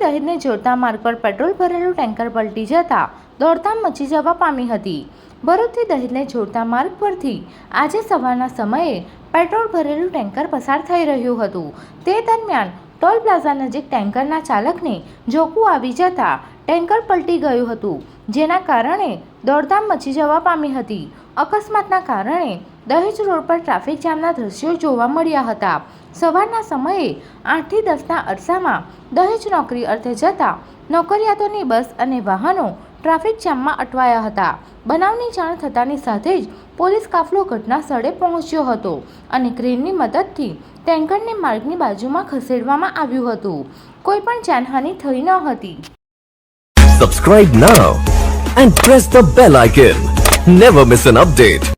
દહેજને જોડતા માર્ગ પર પેટ્રોલ ભરેલું ટેન્કર પલટી જતા દોડધામ મચી જવા પામી હતી। ભરૂચથી દહેજને જોડતા માર્ગ પરથી આજે સવારના સમયે પેટ્રોલ ભરેલું ટેન્કર પસાર થઈ રહ્યું હતું। તે દરમિયાન ટોલ પ્લાઝા નજીક ટેન્કરના ચાલકને ઝોકું આવી જતા ટેન્કર પલટી ગયું હતું, જેના કારણે દોડધામ મચી જવા પામી હતી। અકસ્માતના કારણે દહેજ રોડ પર ટ્રાફિક જામના દ્રશ્યો જોવા મળ્યા હતા। સવારના સમયે 8 થી 10ના અરસામાં દહેજ નોકરી અર્થે જતા નોકરિયાતોની બસ અને વાહનો ટ્રાફિક જામમાં અટવાયા હતા। બનાવની જાણ થતાની સાથે જ પોલીસ કાફલો ઘટના સ્થળે પહોંચ્યો હતો અને ક્રેનની મદદથી ટેન્કરને માર્ગની બાજુમાં ખસેડવામાં આવ્યું હતું। કોઈ પણ જાનહાનિ થઈ ન હતી। Subscribe now and press the bell icon. Never miss an update.